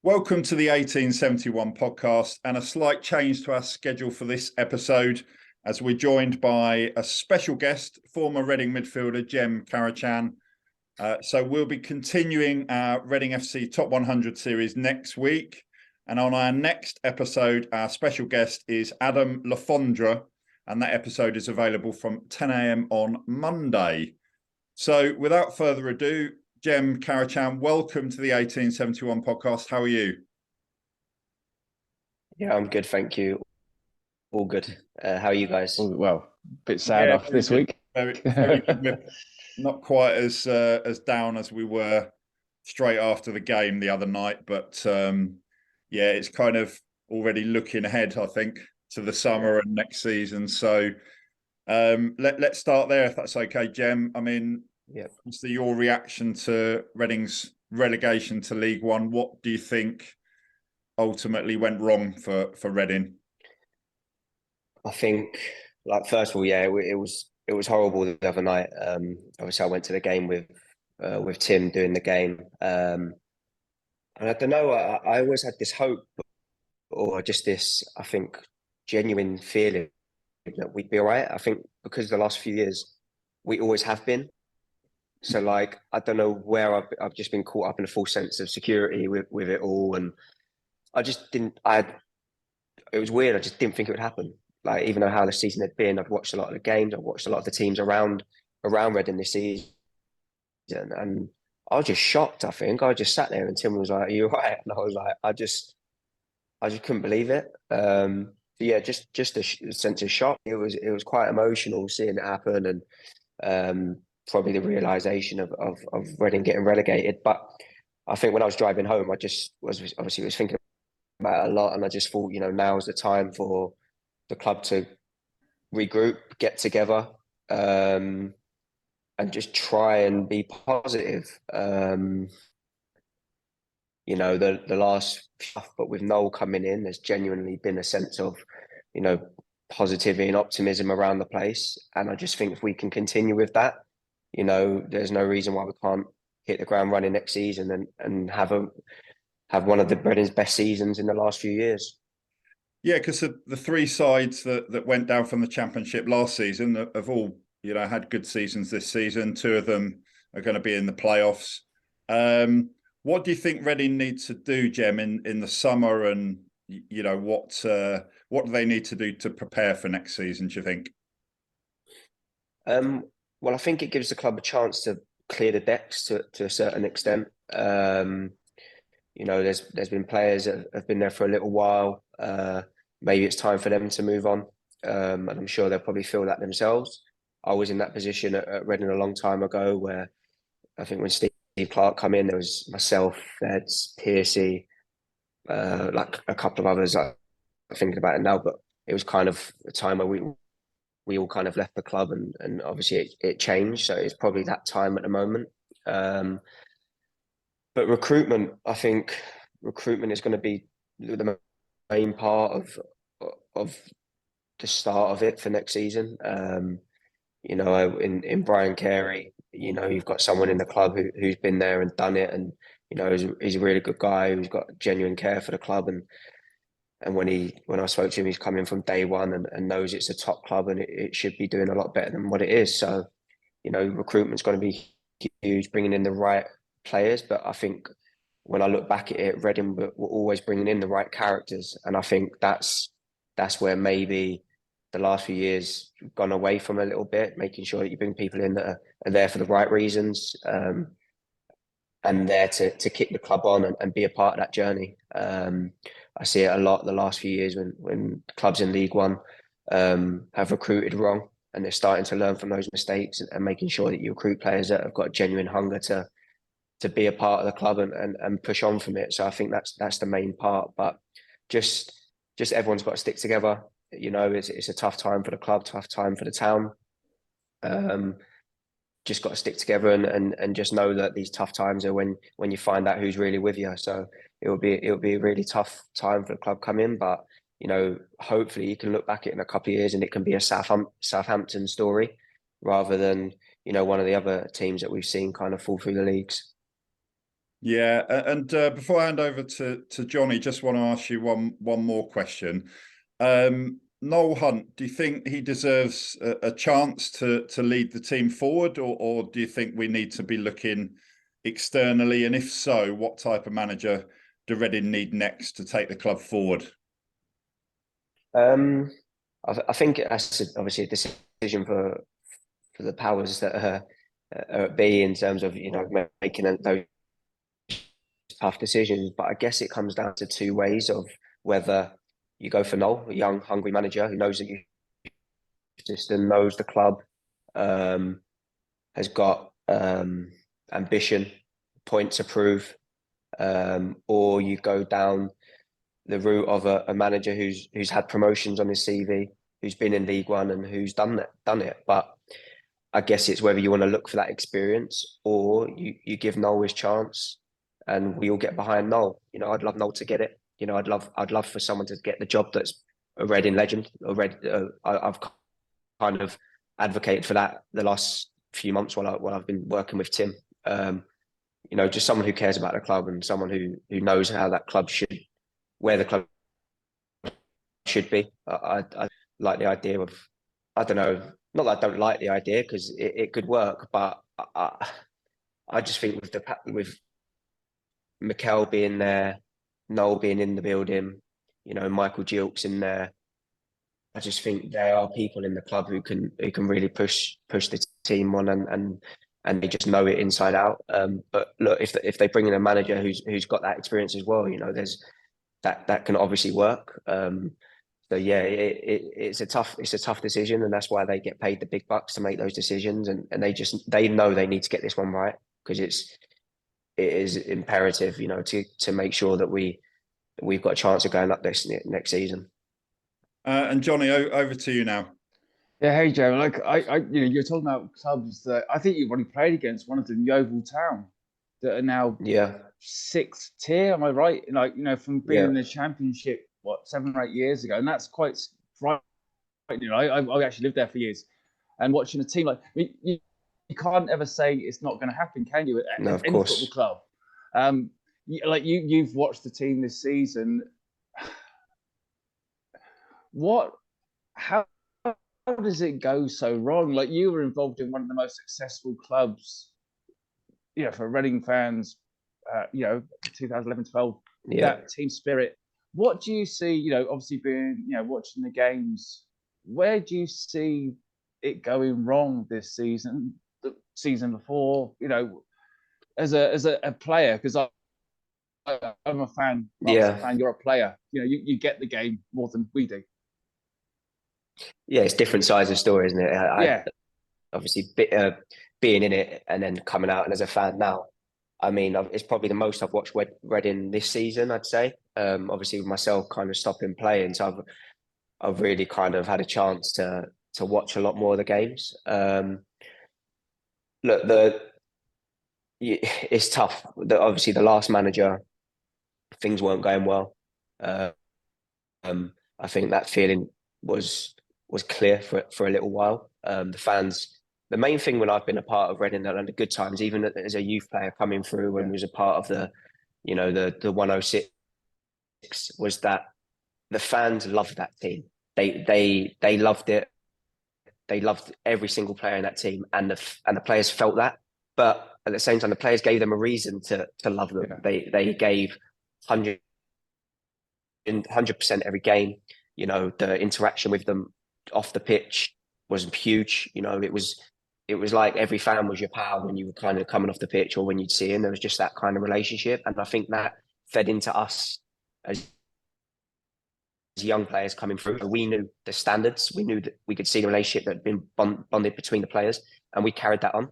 Welcome to the 1871 podcast and a slight change to our schedule for this episode as we're joined by a special guest, former Reading midfielder Jem Karacan. So we'll be continuing our Reading FC Top 100 series next week. And on our next episode, our special guest is Adam Lafondra, and that episode is available from 10 a.m. on Monday. So without further ado, Jem Karacan, welcome to the 1871 podcast. How are you? Yeah, I'm good, thank you. All good. How are you guys? Well, a bit sad after this week. Very good. Not quite as down as we were straight after the game the other night, but it's kind of already looking ahead, I think, to the summer and next season. So let's start there, if that's okay, Jem. I mean, obviously your reaction to Reading's relegation to League One. What do you think ultimately went wrong for Reading? I think, first of all, it was horrible the other night. Obviously, I went to the game with Tim doing the game, and I don't know. I always had this hope, or just this, I think, genuine feeling that we'd be all right. I think because the last few years we always have been. So I don't know where I've just been caught up in a false sense of security with it all, and I just didn't. It was weird. I just didn't think it would happen. Even though how the season had been, I've watched a lot of the games. I've watched a lot of the teams around Reading this season, and I was just shocked. I think I just sat there, and Tim was like, "Are you all right?" And I was like, I just couldn't believe it. Just a sense of shock. It was quite emotional seeing it happen, and probably the realization of Reading getting relegated. But I think when I was driving home, I just was thinking about it a lot, and I just thought, now's the time for the club to regroup, get together, and just try and be positive. The last stuff, but with Noel coming in, there's genuinely been a sense of, positivity and optimism around the place. And I just think if we can continue with that, there's no reason why we can't hit the ground running next season and have one of the Reading's best seasons in the last few years. Yeah, because the three sides that went down from the Championship last season have all, had good seasons this season. Two of them are going to be in the playoffs. What do you think Reading needs to do, Jem, in the summer, and what do they need to do to prepare for next season, do you think? Well, I think it gives the club a chance to clear the decks to a certain extent. There's been players that have been there for a little while. Maybe it's time for them to move on, and I'm sure they'll probably feel that themselves. I was in that position at Reading a long time ago, where I think when Steve Clark come in, there was myself, Feds, Piercy, a couple of others. I'm thinking about it now, but it was kind of a time where we all kind of left the club, and obviously it changed. So it's probably that time at the moment. But recruitment, I think recruitment is going to be the main part of the start of it for next season. In Bryan Carey, you've got someone in the club who's been there and done it, and he's a really good guy who's got genuine care for the club, and when I spoke to him, he's coming from day one and knows it's a top club and it should be doing a lot better than what it is. So, recruitment's going to be huge, bringing in the right players. But I think when I look back at it, Reading were always bringing in the right characters, and I think that's where maybe the last few years we've gone away from a little bit, making sure that you bring people in that are there for the right reasons, and there to kick the club on and be a part of that journey. I see it a lot the last few years when clubs in League One have recruited wrong, and they're starting to learn from those mistakes and making sure that you recruit players that have got genuine hunger to be a part of the club and push on from it. So I think that's the main part. But just everyone's got to stick together. It's a tough time for the club, tough time for the town. Just got to stick together and just know that these tough times are when you find out who's really with you. So it'll be a really tough time for the club coming, but hopefully you can look back at it in a couple of years and it can be a Southampton story rather than one of the other teams that we've seen kind of fall through the leagues. Yeah, and before I hand over to Johnny, just want to ask you one more question. Noel Hunt, do you think he deserves a chance to lead the team forward, or do you think we need to be looking externally? And if so, what type of manager do Reading need next to take the club forward? I think that's obviously a decision for the powers that are at B in terms of making those tough decisions. But I guess it comes down to two ways of whether you go for Noel, a young, hungry manager who knows the system, knows the club, has got ambition, points to prove, or you go down the route of a manager who's had promotions on his CV, who's been in League One and who's done it. But I guess it's whether you want to look for that experience or you give Noel his chance, and we all get behind Noel. I'd love Noel to get it. I'd love for someone to get the job that's a Reading legend. I've kind of advocated for that the last few months while I've been working with Tim. Just someone who cares about the club and someone who knows how that club where the club should be. I like the idea of, I don't know, not that I don't like the idea because it could work, but I just think with Mikel being there, Noel being in the building, Michael Gilks in there, I just think there are people in the club who can really push the team on and they just know it inside out. But look, if they bring in a manager who's got that experience as well, there's that can obviously work. So yeah, it's a tough decision, and that's why they get paid the big bucks to make those decisions, and they know they need to get this one right because it is imperative, to make sure that we've got a chance of going up this next season. And Johnny, over to you now. Yeah, hey Joe. Like you're talking about clubs that I think you've already played against. One of them, Yeovil Town, that are now sixth tier. Am I right? From being in the Championship 7 or 8 years ago, and that's quite frightening. I actually lived there for years, and watching a team you can't ever say it's not going to happen, can you? At no, of any course. football club. You've watched the team this season. How does it go so wrong? You were involved in one of the most successful clubs, for Reading fans, 2011-12, that team spirit. What do you see, obviously being, watching the games, where do you see it going wrong this season, the season before, as a player? Because I'm a fan, you're a player, you get the game more than we do. Yeah, it's different sides of story, isn't it? Obviously, being in it and then coming out, and as a fan now, I mean, it's probably the most I've watched Reading this season, I'd say. Obviously, with myself kind of stopping playing, so I've really kind of had a chance to watch a lot more of the games. Look, it's tough. Obviously, the last manager, things weren't going well. I think that feeling was clear for a little while. The fans. The main thing when I've been a part of Reading and under good times, even as a youth player coming through and was a part of the 106, was that the fans loved that team. They loved it. They loved every single player in that team, and the players felt that. But at the same time, the players gave them a reason to love them. Yeah. They gave 100% every game. The interaction with them off the pitch was huge. It was like every fan was your pal when you were kind of coming off the pitch or when you'd see him. There was just that kind of relationship. And I think that fed into us as young players coming through. We knew the standards. We knew that we could see the relationship that had been bonded between the players, and we carried that on.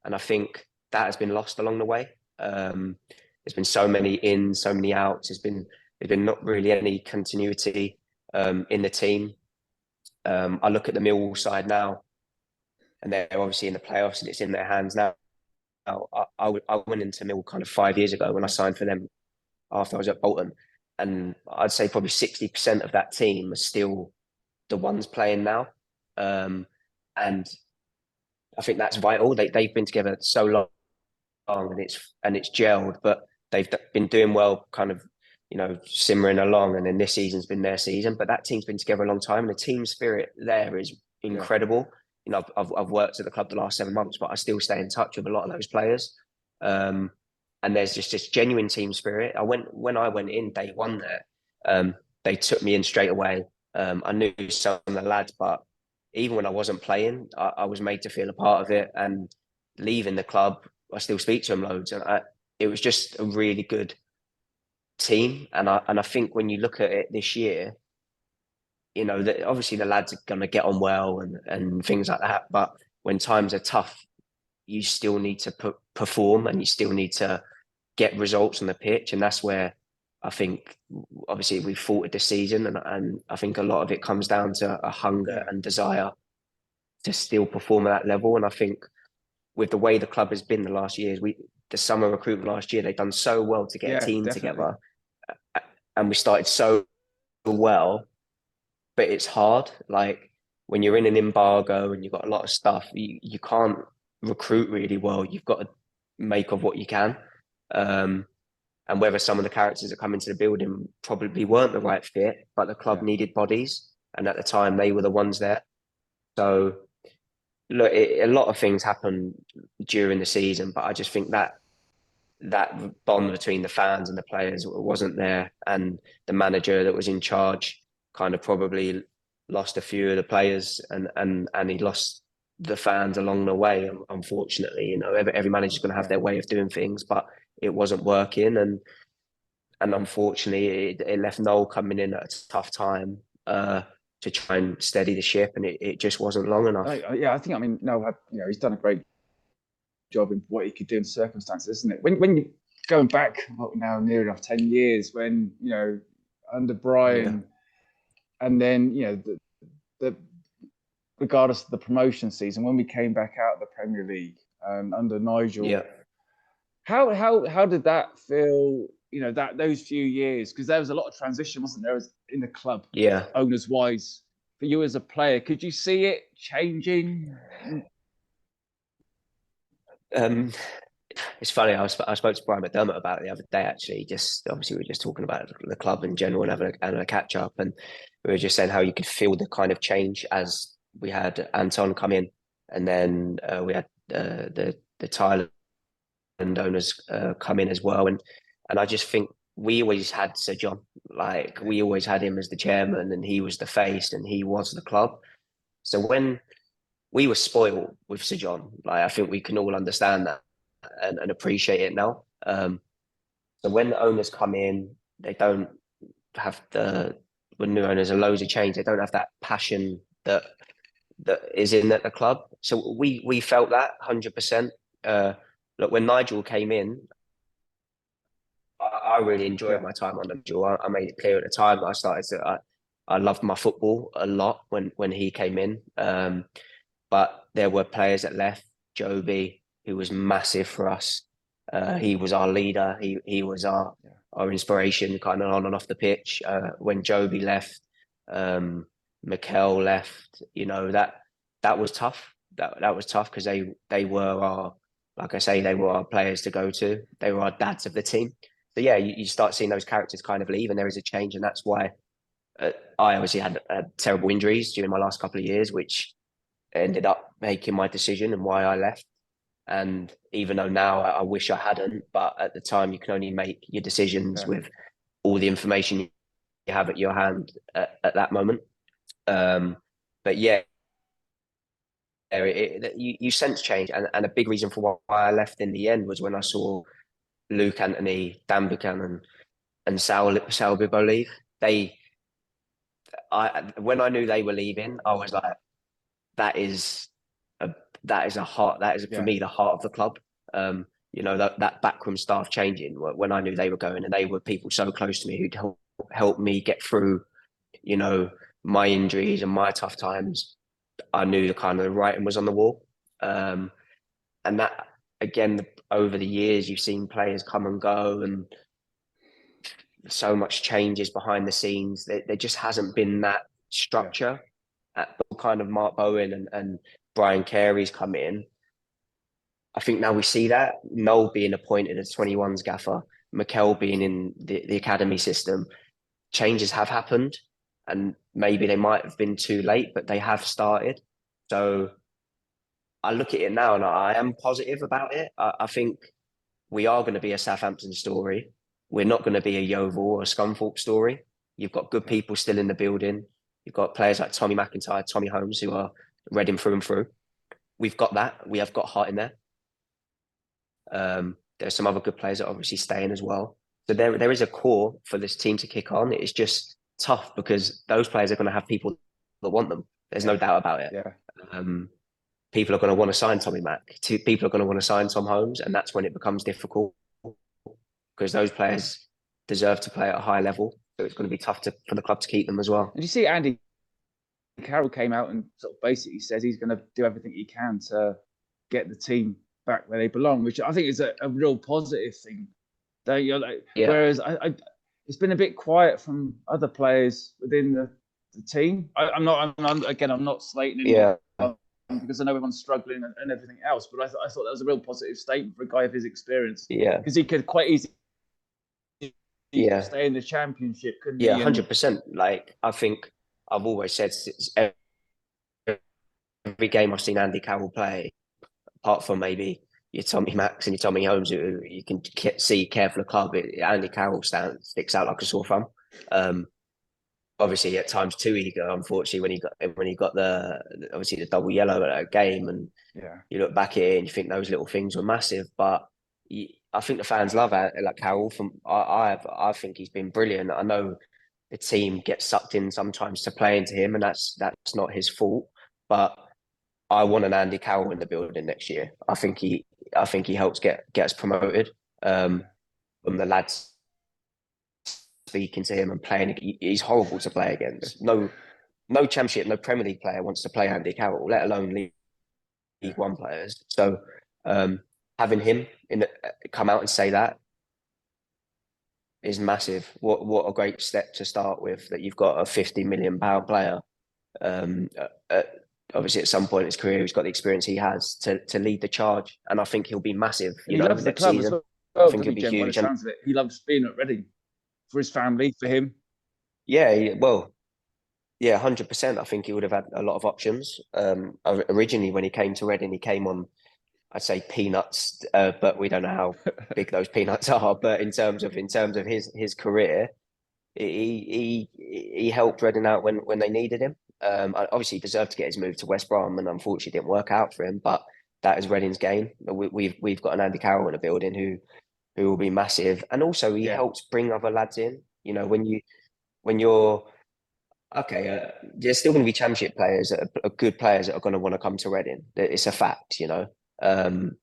And I think that has been lost along the way. There's been so many ins, so many outs. There's been not really any continuity in the team. I look at the Millwall side now, and they're obviously in the playoffs, and it's in their hands now. I went into Millwall kind of 5 years ago when I signed for them after I was at Bolton, and I'd say probably 60% of that team are still the ones playing now, and I think that's vital. They've been together so long and it's gelled, but they've been doing well, kind of, simmering along. And then this season's been their season, but that team's been together a long time, and the team spirit there is incredible. I've worked at the club the last 7 months, but I still stay in touch with a lot of those players. And there's just this genuine team spirit. When I went in day one there, they took me in straight away. I knew some of the lads, but even when I wasn't playing, I was made to feel a part of it. And leaving the club, I still speak to them loads, and it was just a really good team. And I think when you look at it this year, that obviously the lads are going to get on well and things like that. But when times are tough, you still need to perform, and you still need to get results on the pitch. And that's where I think, obviously, we've fought it this season, and I think a lot of it comes down to a hunger and desire to still perform at that level. And I think with the way the club has been the last years, the summer recruitment last year, they've done so well to get a team together, and we started so well, but it's hard. Like, when you're in an embargo and you've got a lot of stuff, you can't recruit really well. You've got to make of what you can. And whether some of the characters that come into the building probably weren't the right fit, but the club needed bodies, and at the time they were the ones there. So look, a lot of things happen during the season, but I just think that bond between the fans and the players wasn't there, and the manager that was in charge kind of probably lost a few of the players, and he lost the fans along the way. Unfortunately, every manager's going to have their way of doing things, but it wasn't working, and unfortunately, it left Noel coming in at a tough time to try and steady the ship, and it just wasn't long enough. I think Noel had, he's done a great job in what he could do in circumstances, isn't it? When you going back now near enough 10 years, when under Bryan, and then the regardless of the promotion season, when we came back out of the Premier League under Nigel, how did that feel? That those few years, because there was a lot of transition, wasn't there, in the club, owners wise, for you as a player. Could you see it changing? It's funny. I spoke to Bryan about it the other day. Actually, just obviously we were just talking about the club in general and having a catch up, and we were just saying how you could feel the kind of change as we had Anton come in, and then we had the Thailand owners come in as well, and I just think we always had Sir John. Like, we always had him as the chairman, and he was the face, and he was the club. So when we were spoiled with Sir John, like, I think we can all understand that and appreciate it now. So when the owners come in, they don't have when new owners are loads of change, they don't have that passion that is in at the club. So we felt that 100%. Look, when Nigel came in, I really enjoyed my time under Nigel. I made it clear at the time that I loved my football a lot when he came in. But there were players that left. Joby, who was massive for us. He was our leader. He was our inspiration, kind of on and off the pitch. When Joby left, Mikel left. That was tough. That was tough, because they were our, like I say, they were our players to go to. They were our dads of the team. So you start seeing those characters kind of leave, and there is a change, and that's why I obviously had terrible injuries during my last couple of years, which ended up making my decision and why I left. And even though now I wish I hadn't, but at the time you can only make your decisions with all the information you have at your hand at that moment. But you sense change, and a big reason for why I left in the end was when I saw Luke Anthony, Dan Buchanan, and Sal Bibbo leave. When I knew they were leaving, I was like, that is for me the heart of the club. That backroom staff changing when I knew they were going, and they were people so close to me who'd help me get through, my injuries and my tough times. I knew the writing was on the wall. And that, again, over the years, you've seen players come and go, and so much changes behind the scenes. There just hasn't been that structure. At kind of Mark Bowen and Brian Carey's come in. I think now we see that Noel being appointed as 21's gaffer, Mikel being in the academy system, changes have happened, and maybe they might have been too late, but they have started. So I look at it now and I am positive about it. I think we are going to be a Southampton story. We're not going to be a Yeovil or a Scunthorpe story. You've got good people still in the building. You've got players like Tommy McIntyre, Tommy Holmes, who are Reading through and through. We've got that. We have got heart in there. There's some other good players that are obviously staying as well. So there is a core for this team to kick on. It's just tough because those players are going to have people that want them. There's no doubt about it. Yeah. People are going to want to sign Tommy Mac. People are going to want to sign Tom Holmes, and that's when it becomes difficult because those players deserve to play at a high level. So it's going to be tough for the club to keep them as well. And you see, Andy Carroll came out and sort of basically says he's going to do everything he can to get the team back where they belong, which I think is a real positive thing. Whereas it's been a bit quiet from other players within the team. I'm not slating anyone because I know everyone's struggling and everything else, but I thought that was a real positive statement for a guy of his experience. Yeah, because he could quite easily stay in the Championship, couldn't he? 100%. Like, I think I've always said every game I've seen Andy Carroll play, apart from maybe your Tommy Max and your Tommy Holmes, who you can see care for the club, Andy Carroll sticks out like a sore thumb. Obviously, at times too eager. Unfortunately, when he got the double yellow at a game, and you look back at it and you think those little things were massive. But I think the fans love like Carroll. I think he's been brilliant. I know the team gets sucked in sometimes to play into him, and that's not his fault. But I want an Andy Carroll in the building next year. I think he helps get us promoted. From the lads speaking to him and playing, he's horrible to play against. No Championship, no Premier League player wants to play Andy Carroll, let alone League One players. So having him come out and say that is massive. What a great step to start with, that you've got a £50 million player. Obviously, at some point in his career, he's got the experience he has to lead the charge, and I think he'll be massive. He loves the club as well. I think he'll be huge. By the sounds of it, he loves being at Reading for his family, for him. 100%. I think he would have had a lot of options. Originally, when he came to Reading, he came on, I'd say, peanuts, but we don't know how big those peanuts are. But in terms of his career, he helped Reading out when they needed him. Obviously, he deserved to get his move to West Brom, and unfortunately, it didn't work out for him. But that is Reading's game. We've got an Andy Carroll in the building who will be massive, and also he helps bring other lads in. You know, when you're okay, there's still going to be Championship players that are good players that are going to want to come to Reading. It's a fact, you know.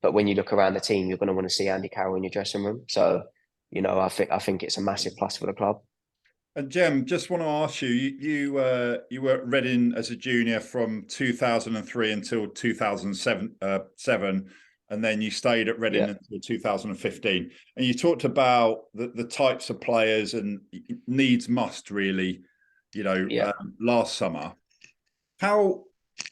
But when you look around the team, you're going to want to see Andy Carroll in your dressing room. So, you know, I think it's a massive plus for the club. And Jem, just want to ask you, you were at Reading as a junior from 2003 until 2007, and then you stayed at Reading until 2015. And you talked about the types of players and needs must really, you know, last summer. How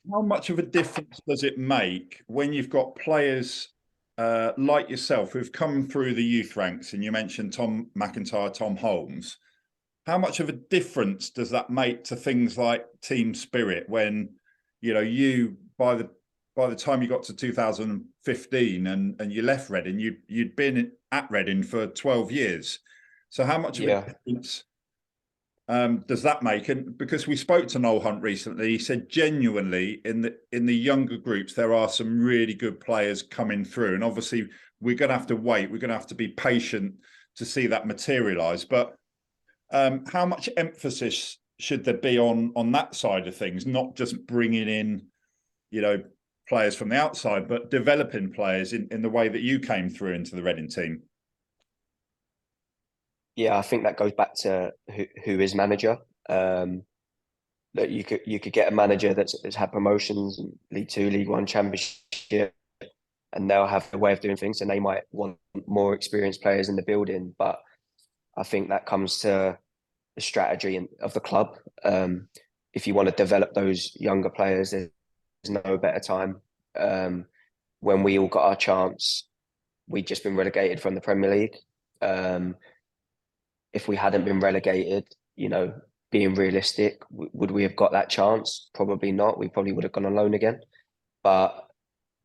much of a difference does it make when you've got players like yourself who've come through the youth ranks? And you mentioned Tom McIntyre, Tom Holmes. How much of a difference does that make to things like team spirit when, you know, you by the time you got to 2015 and you left Reading, you'd been at Reading for 12 years. So how much of a difference does that make? And because we spoke to Noel Hunt recently, he said genuinely in the younger groups there are some really good players coming through, and obviously we're going to have to wait. We're going to have to be patient to see that materialise. But how much emphasis should there be on that side of things, not just bringing in, you know, players from the outside, but developing players in the way that you came through into the Reading team? Yeah, I think that goes back to who is manager. That you could get a manager that's had promotions in League Two, League One, Championship, and they'll have a way of doing things, and they might want more experienced players in the building. But I think that comes to the strategy of the club. If you want to develop those younger players, there's no better time. when we all got our chance, we'd just been relegated from the Premier League. If we hadn't been relegated, being realistic, would we have got that chance? Probably not. We probably would have gone on loan again. But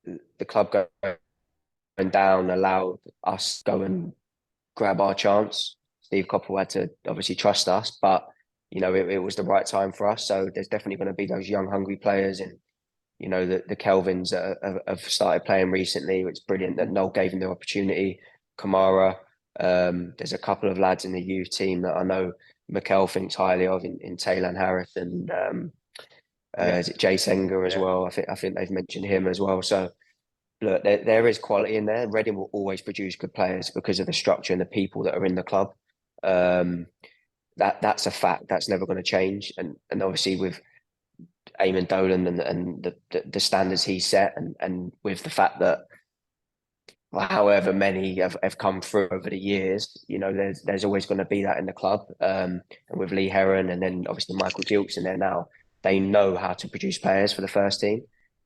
the club going down allowed us to go and grab our chance. Steve Coppell had to obviously trust us, but it was the right time for us. So there's definitely going to be those young, hungry players, and the Kelvins that have started playing recently. It's brilliant that Noel gave them the opportunity. Kamara, there's a couple of lads in the youth team that I know Mikel thinks highly of in Taylor Harris and is it Jay Senga as well? I think they've mentioned him as well. So look, there is quality in there. Reading will always produce good players because of the structure and the people that are in the club. That's a fact. That's never going to change. And obviously with Eamonn Dolan and the standards he set, and with the fact that however many have come through over the years, there's always going to be that in the club. And with Lee Heron and then obviously Michael Dukes in there now, they know how to produce players for the first team.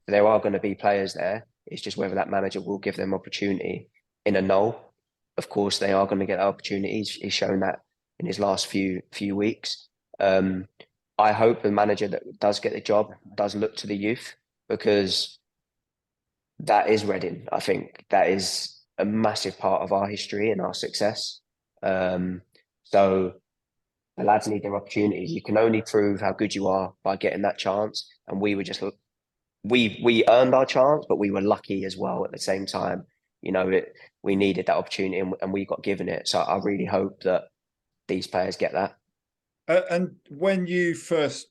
There are going to be players there. It's just whether that manager will give them opportunity. In a Noel, of course, they are going to get opportunities. He's shown that in his last few weeks. I hope the manager that does get the job does look to the youth, because that is Reading. I think that is a massive part of our history and our success. So the lads need their opportunities. You can only prove how good you are by getting that chance. And we were just, we earned our chance, but we were lucky as well at the same time. We needed that opportunity and we got given it. So I really hope that these players get that. And when you first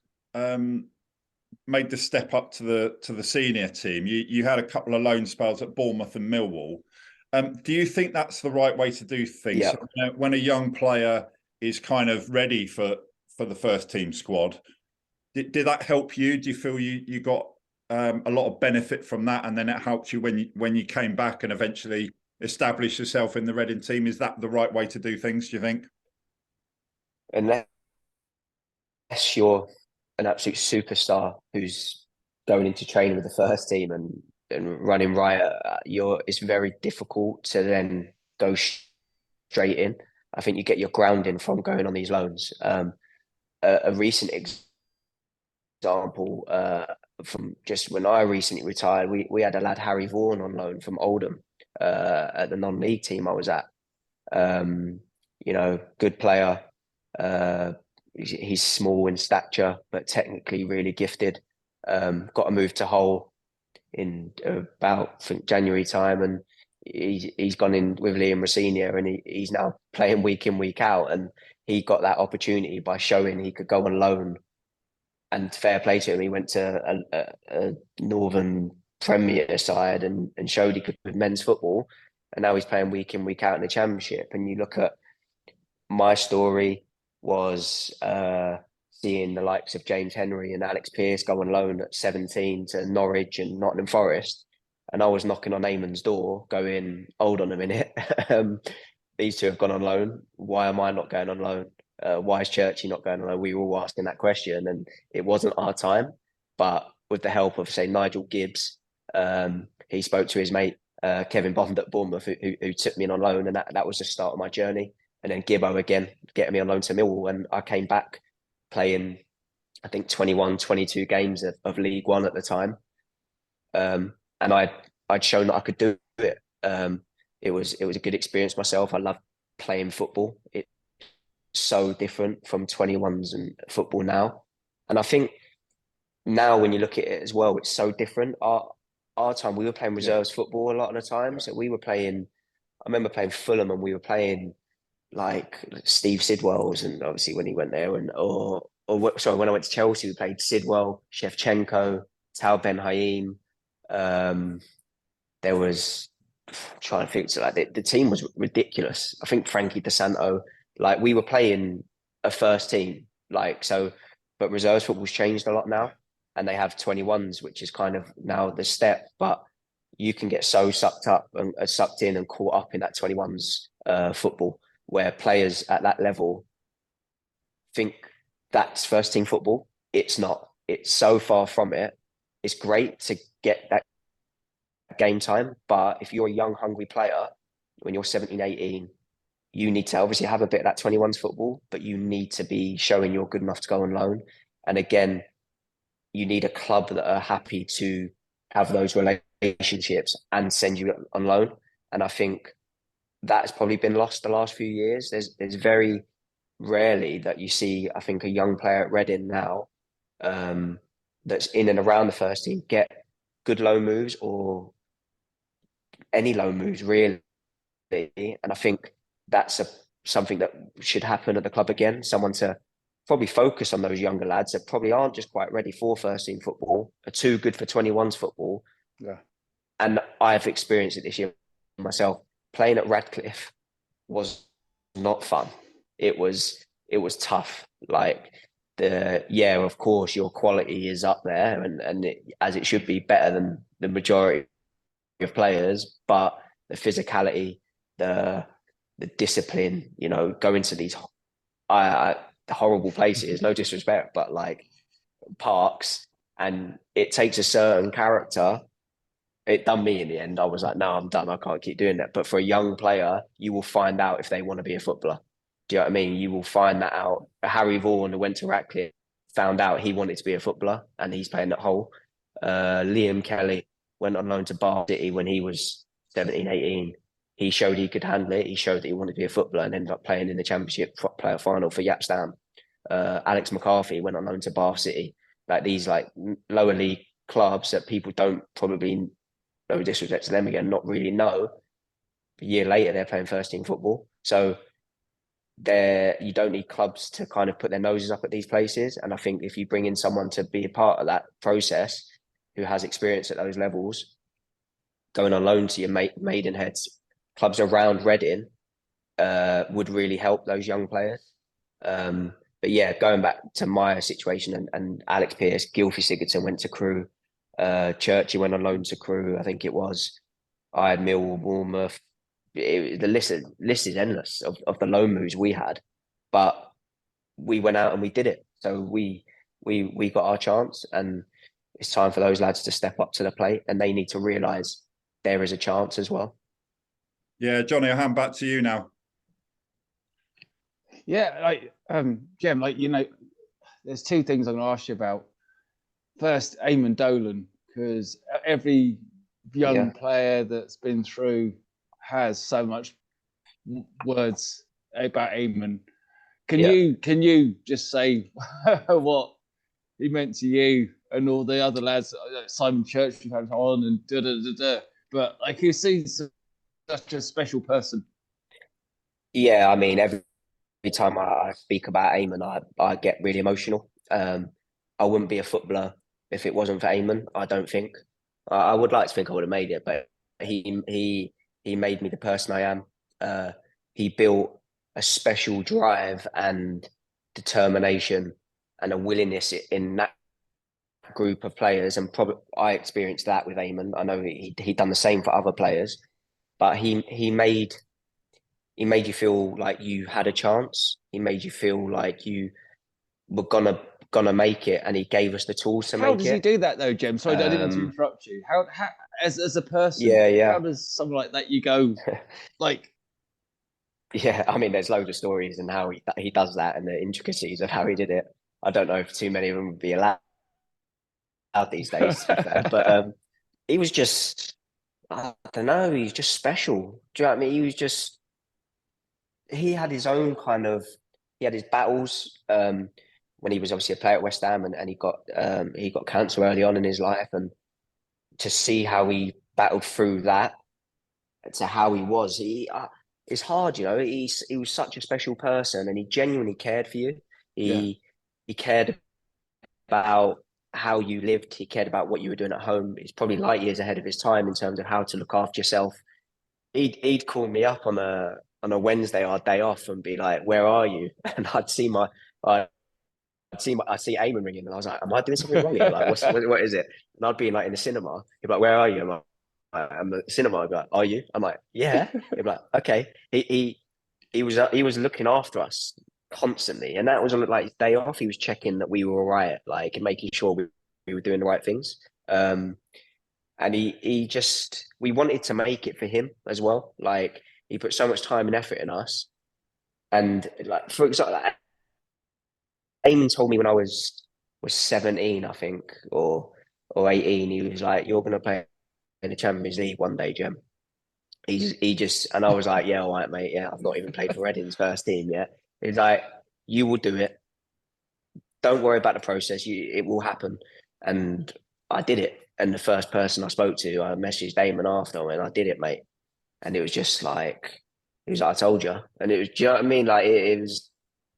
made the step up to the senior team, you had a couple of loan spells at Bournemouth and Millwall. Do you think that's the right way to do things? Yeah. So, when a young player is kind of ready for the first team squad, did that help you? Do you feel you got a lot of benefit from that, and then it helped you when you came back and eventually established yourself in the Reading team? Is that the right way to do things, do you think? Unless you're an absolute superstar who's going into training with the first team and running riot, it's very difficult to then go straight in. I think you get your grounding from going on these loans. A recent example from just when I recently retired, we had a lad, Harry Vaughan, on loan from Oldham at the non-league team I was at. Good player. He's small in stature, but technically really gifted. Got a move to Hull in about, I think, January time, and he's gone in with Liam Rossignol, and he's now playing week in, week out. And he got that opportunity by showing he could go on loan. And fair play to him, he went to a Northern Premier side and showed he could with men's football. And now he's playing week in, week out in the Championship. And you look at my story was seeing the likes of James Henry and Alex Pearce go on loan at 17 to Norwich and Nottingham Forest. And I was knocking on Eamon's door going, hold on a minute. These two have gone on loan. Why am I not going on loan? Why is Churchy not going on loan? We were all asking that question, and it wasn't our time. But with the help of, say, Nigel Gibbs, he spoke to his mate, Kevin Bond at Bournemouth, who took me in on loan. And that was the start of my journey. And then Gibbo again, getting me on loan to Millwall. And I came back playing, I think, 21, 22 games of League One at the time. And I'd shown that I could do it. It was a good experience myself. I love playing football. It's so different from 21s and football now. And I think now when you look at it as well, it's so different. Our time, we were playing reserves football a lot of the time. So we were playing, I remember playing Fulham, and we were playing like Steve Sidwell's, and obviously when he went there, and sorry, when I went to Chelsea, we played Sidwell, Shevchenko, Tal Ben Haim. There was, I'm trying to think, so like the team was ridiculous. I think Frankie DeSanto, like we were playing a first team, like so. But reserves football's changed a lot now, and they have 21s, which is kind of now the step. But you can get so sucked up and sucked in and caught up in that 21s football, where players at that level think that's first team football. It's not. It's so far from it. It's great to get that game time. But if you're a young, hungry player, when you're 17, 18, you need to obviously have a bit of that 21s football, but you need to be showing you're good enough to go on loan. And again, you need a club that are happy to have those relationships and send you on loan. And I think that's probably been lost the last few years. There's very rarely that you see, I think, a young player at Reading now that's in and around the first team get good loan moves or any loan moves really. And I think that's something that should happen at the club again. Someone to probably focus on those younger lads that probably aren't just quite ready for first team football, are too good for 21s football. Yeah. And I've experienced it this year myself. Playing at Radcliffe was not fun. It was tough. Like of course your quality is up there and as it should be, better than the majority of players, but the physicality, the discipline, going to these horrible places, no disrespect, but like parks, and it takes a certain character. It done me in the end. I was like, no, I'm done. I can't keep doing that. But for a young player, you will find out if they want to be a footballer. Do you know what I mean? You will find that out. Harry Vaughan, who went to Radcliffe, found out he wanted to be a footballer and he's playing at Hull. Liam Kelly went on loan to Bath City when he was 17, 18. He showed he could handle it. He showed that he wanted to be a footballer and ended up playing in the Championship player final for Yapstam. Alex McCarthy went on loan to Bath City. Like these lower league clubs that people don't probably, no disrespect to them again, not really know. A year later, they're playing first team football. So you don't need clubs to kind of put their noses up at these places. And I think if you bring in someone to be a part of that process who has experience at those levels, going on loan to your Maidenheads, clubs around Reading would really help those young players. But yeah, going back to my situation and Alex Pearce, Gylfi Sigurdsson went to Crewe. Churchy went on loan to Crewe, I think it was. I had Millwall, Bournemouth. The list is endless of the loan moves we had, but we went out and we did it. So we got our chance, and it's time for those lads to step up to the plate, and they need to realise there is a chance as well. Yeah, Johnny, I'll hand back to you now. Yeah, Jem, there's two things I'm going to ask you about. First, Eamonn Dolan, because every young player that's been through has so much words about Eamonn. Can you just say what he meant to you and all the other lads, Simon Church, we've had on and but he seems such a special person. Yeah, I mean, every time I speak about Eamonn, I get really emotional. I wouldn't be a footballer if it wasn't for Eamonn, I don't think. I would like to think I would have made it, but he made me the person I am. He built a special drive and determination and a willingness in that group of players, and probably I experienced that with Eamonn. I know he'd done the same for other players, but he made you feel like you had a chance. He made you feel like you were gonna make it, and he gave us the tools to make it. How does he do that though, Jem? Sorry, I didn't mean to interrupt you. How as a person, how does something like that you go like? Yeah, I mean, there's loads of stories and how he does that and the intricacies of how he did it. I don't know if too many of them would be allowed these days, to be fair, but he was just, I don't know, he's just special. Do you know what I mean? He had his own he had his battles when he was obviously a player at West Ham and he got cancer early on in his life, and to see how he battled through that to how he was, it's hard, he was such a special person and he genuinely cared for you. He cared about how you lived. He cared about what you were doing at home. He's probably light years ahead of his time in terms of how to look after yourself. He'd call me up on a Wednesday, our day off, and be like, "Where are you?" And I'd see Eamonn ringing, and I was like, "Am I doing something wrong here? Like, what is it?" And I'd be in the cinema. He'd be like, "Where are you?" I'm like, "I'm at the cinema." I'd be like, "Are you?" I'm like, "Yeah." He'd be like, "Okay." He was looking after us constantly, and that was on like his day off. He was checking that we were all right, like making sure we were doing the right things. And And we wanted to make it for him as well. Like, he put so much time and effort in us. And like, for example, like, Eamonn told me when I was 17, I think, or 18, he was like, "You're going to play in the Champions League one day, Jem." And I was like, "Yeah, all right, mate. Yeah, I've not even played for Reading's first team yet." He's like, "You will do it. Don't worry about the process. It will happen." And I did it. And the first person I spoke to, I messaged Eamonn after, and I did it, mate. And it was just like, he was like, "I told you." And it was, do you know what I mean? Like, it was,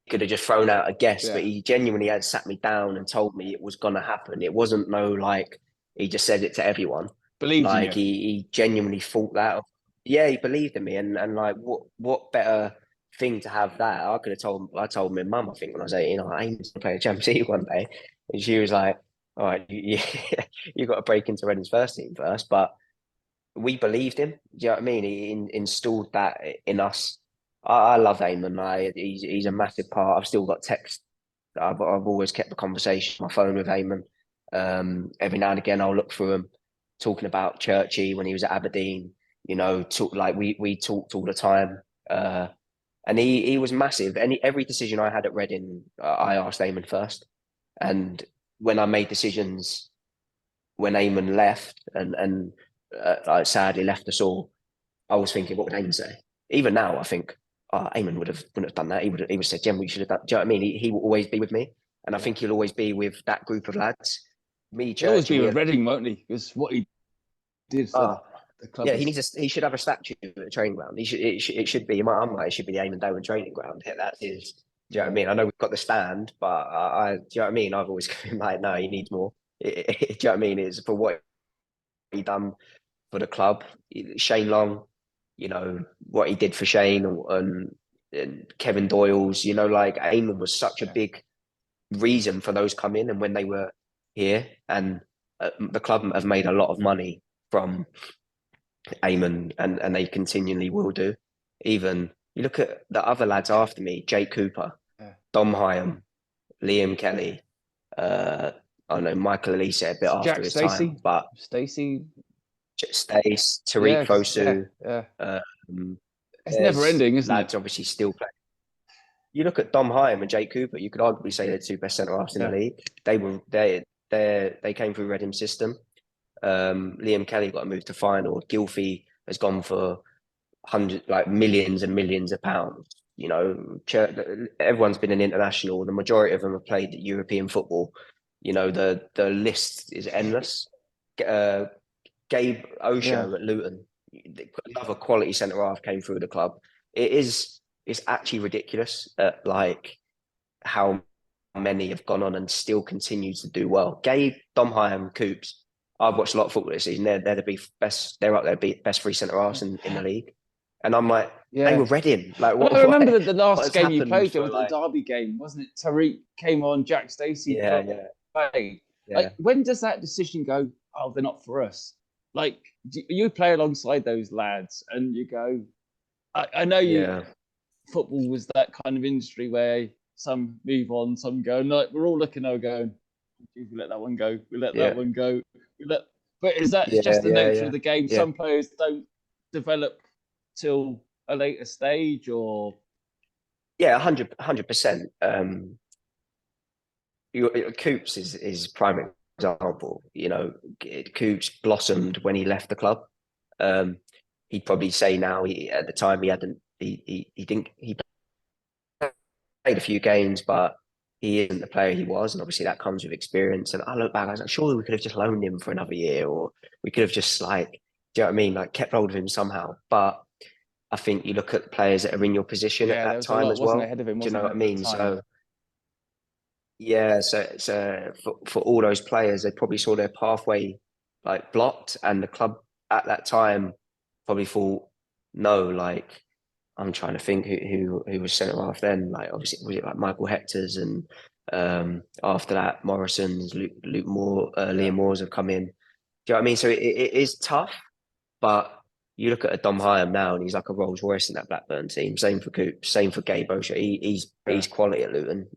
could have just thrown out a guess, but he genuinely had sat me down and told me it was going to happen. It wasn't like, he just said it to everyone. Believed in you. He genuinely thought that. Yeah, he believed in me. And like, what better thing to have that? I told my mum, I think, when I was 18, I aim to play a Champions League one day. And she was like, "All right, you got to break into Reading's first team first." But we believed him. Do you know what I mean? He installed that in us. I love Eamonn. He's a massive part. I've still got text. I've always kept the conversation on my phone with Eamonn. Every now and again, I'll look through him, talking about Churchy when he was at Aberdeen. You know, we talked all the time. And he was massive. Every decision I had at Reading, I asked Eamonn first. And when I made decisions, when Eamonn left and like, sadly left us all, I was thinking, what would Eamonn say? Even now, I think, Eamonn wouldn't have done that. He would have said, "Jem, we should have done." Do you know what I mean? He will always be with me, and I think he'll always be with that group of lads. He'll always be with Reading, won't he? Because what he did for the club. Yeah, he should have a statue at the training ground. It should be. I'm like, it should be the Eamonn Dolan training ground. That's his. Do you know what I mean? I know we've got the stand, but do you know what I mean? I've always been like, no, he needs more. Do you know what I mean? It's for what he done for the club. Shane Long, you know, what he did for Shane and Kevin Doyle's, you know, like, Eamonn was such a big reason for those come in. And when they were here, and the club have made a lot of money from Eamonn, and they continually will do. Even you look at the other lads after me, Jake Cooper, Dom Hyam, Liam Kelly, I know Michael Elise a bit after his time, but Stacey, Tariq Fosu. It's never ending, isn't lads it? Obviously still play. You look at Dom Hyam and Jake Cooper, you could arguably say they're the two best centre halves in the league. They came through Reading's system. Liam Kelly got a move to Feyenoord. Gylfi has gone for millions and millions of pounds. You know, everyone's been an international. The majority of them have played European football. You know, the list is endless. Gabe Osho at Luton, another quality centre half, came through the club. It's actually ridiculous at like how many have gone on and still continue to do well. Gabe, Dom Hyam, Coops. I've watched a lot of football this season. They're the best. They're up there, best three centre halves in the league. And I'm like, they were Reading. Like, what? I remember that the last game you played, there was like, the derby game, wasn't it? Tariq came on, Jack Stacey played. Yeah. Like, when does that decision go, "Oh, they're not for us"? Like, you play alongside those lads, and you go, I know football was that kind of industry where some move on, some go. Like, we're all looking over going, we let that one go, we let that one go. But is that just the nature of the game? Some players don't develop till a later stage, or 100%. Coops is prime example. You know, Coops blossomed when he left the club. He'd probably say now, at the time he played a few games, but he isn't the player he was, and obviously that comes with experience. And I look back, I was like, surely we could have just loaned him for another year, or we could have just, like, do you know what I mean? Like, kept hold of him somehow. But I think you look at the players that are in your position at that time as well. Ahead of him, do you know what I mean? So for all those players, they probably saw their pathway like blocked, and the club at that time probably thought, no, like, I'm trying to think who was centre half then. Like, obviously, was it like Michael Hector's, and after that, Morrison's, Luke Moore, Liam Moore's have come in. Do you know what I mean? So it is tough, but you look at a Dom Hyam now, and he's like a Rolls Royce in that Blackburn team. Same for Coop, same for Gabe Osho. He's quality at Luton.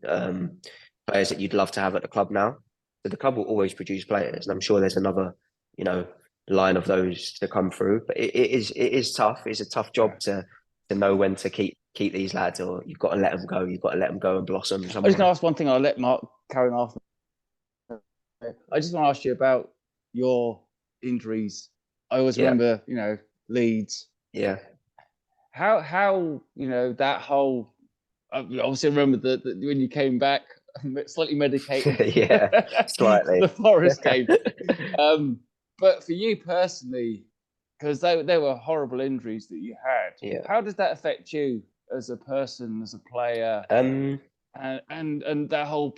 Players that you'd love to have at the club now. But the club will always produce players, and I'm sure there's another, you know, line of those to come through. But it is tough. It's a tough job to know when to keep these lads, or you've got to let them go. You've got to let them go and blossom. I was going to ask one thing. I'll let Mark carry on after. I just want to ask you about your injuries. I always remember, Leeds. Yeah. How that whole. Obviously, I remember that when you came back, slightly medicated. Yeah, slightly. The Forest game. But for you personally, because they were horrible injuries that you had. How does that affect you as a person, as a player, and that whole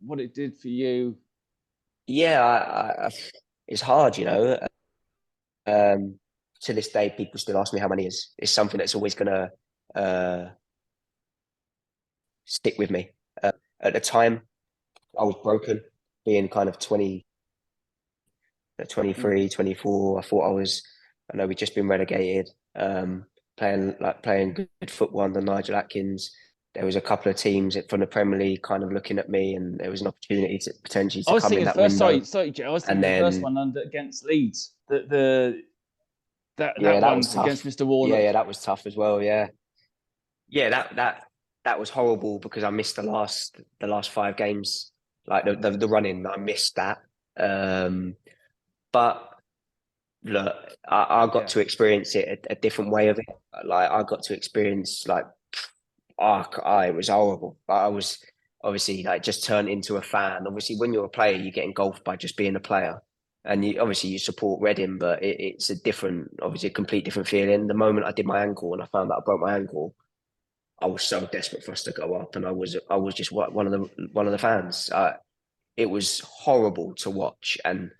what it did for you? Yeah, it's hard, to this day, people still ask me how many is. It's something that's always going to stick with me. At the time, I was broken, being kind of 23, 24. I know we'd just been relegated, playing good football under Nigel Atkins. There was a couple of teams from the Premier League kind of looking at me, and there was an opportunity to potentially come in that window. Sorry, Joe. I was thinking the first one against Leeds. That one was tough against Mr. Warnock. Yeah, that was tough as well. Yeah, that was horrible because I missed the last 5 games, like the run-in. I missed that. But look, I got to experience it a different way of it. Like I got to experience it was horrible. I was obviously just turned into a fan. Obviously, when you're a player, you get engulfed by just being a player, and you support Reading, but it's a complete different feeling. The moment I did my ankle and I found out I broke my ankle, I was so desperate for us to go up, and I was just one of the fans. It was horrible to watch, and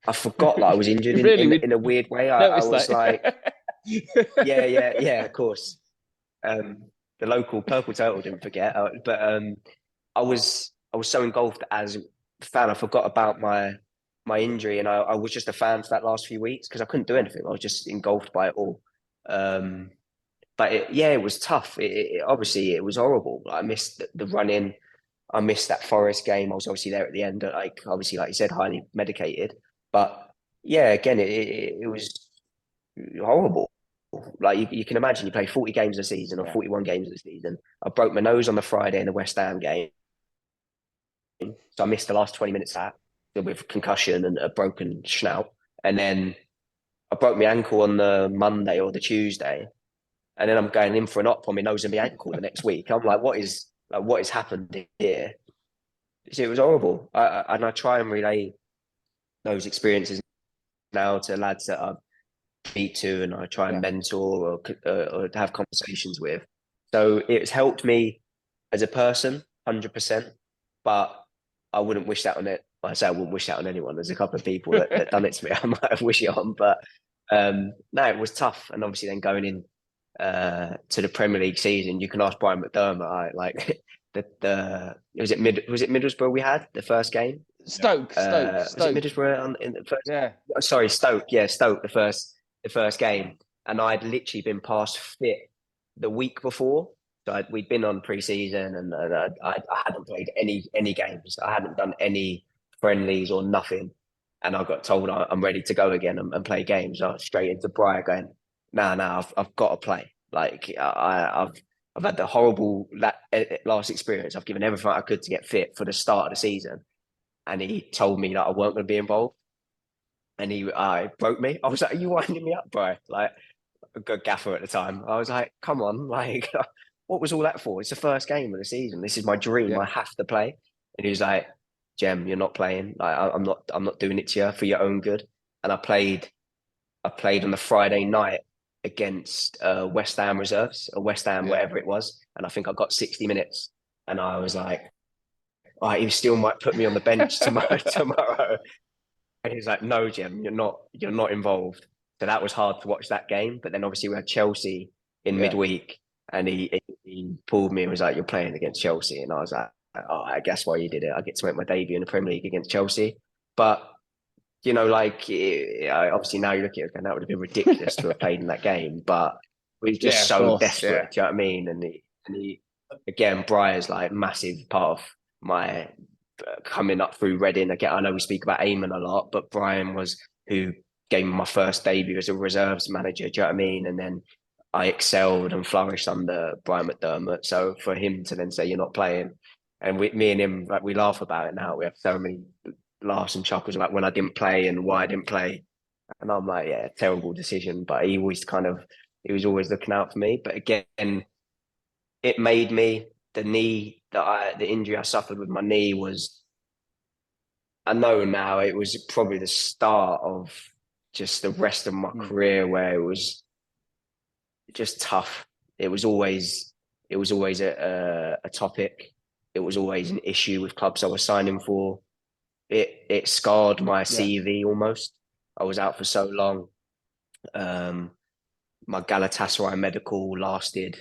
I forgot that I was injured in a weird way. I was like, yeah, of course. The local purple turtle didn't forget, but I was so engulfed as a fan. I forgot about my injury, and I was just a fan for that last few weeks because I couldn't do anything. I was just engulfed by it all. But it was tough. Obviously, it was horrible. I missed the run-in. I missed that Forest game. I was obviously there at the end, obviously, like you said, highly medicated. But yeah, again, it was horrible. Like you can imagine, you play 40 games a season or 41 games a season. I broke my nose on the Friday in the West Ham game, so I missed the last 20 minutes of that with concussion and a broken snout. And then I broke my ankle on the Monday or the Tuesday, and then I'm going in for an op on my nose and my ankle the next week. I'm like, what has happened here? So it was horrible. And I try and relay those experiences now to lads that I speak to, and I try and mentor or have conversations with. So it's helped me as a person, 100%. But I wouldn't wish that on it. I say I wouldn't wish that on anyone. There's a couple of people that done it to me. I might have wished it on, but no, it was tough. And obviously, then going in to the Premier League season, you can ask Bryan McDermott. Was it Middlesbrough we had the first game? Stoke. Was it Middlesbrough in the first? Yeah. Sorry, Stoke. Yeah, Stoke. The first game, and I'd literally been past fit the week before. So we'd been on pre-season, and I hadn't played any games. I hadn't done any friendlies or nothing, and I got told I'm ready to go again and play games. I was straight into Bryan going, no, I've got to play. Like I've had the horrible last experience. I've given everything I could to get fit for the start of the season, and he told me that I weren't going to be involved, and he broke me. I was like, "Are you winding me up, bro?" Like a good gaffer at the time. I was like, "Come on, like what was all that for? It's the first game of the season. This is my dream. I have to play." And he was like, "Jem, you're not playing. Like I'm not doing it to you for your own good." And I played on the Friday night against West Ham reserves or West Ham, whatever it was. And I think I got 60 minutes. And I was like, all right, he still might put me on the bench tomorrow. And he's like, no, Jem, you're not involved. So that was hard to watch that game. But then obviously we had Chelsea in midweek, and he pulled me and was like, you're playing against Chelsea. And I was like, oh, I guess why you did it. I get to make my debut in the Premier League against Chelsea. But obviously now you look at it and that would have been ridiculous to have played in that game, but we were just so desperate. Do you know what I mean? And he again, Bryan's like massive part of my coming up through Reading. Again, I know we speak about Eamonn a lot, but Bryan was who gave me my first debut as a reserves manager. Do you know what I mean? And then I excelled and flourished under Bryan McDermott. So for him to then say you're not playing, and me and him, like, we laugh about it now. We have so many laughs and chuckles about when I didn't play and why I didn't play. And I'm like, yeah, terrible decision. But he was always looking out for me. But again, it made me, the injury I suffered with my knee was, I know now it was probably the start of just the rest of my career, where it was just tough. It was always a topic. It was always an issue with clubs I was signing for. It scarred my CV almost. I was out for so long. My Galatasaray medical lasted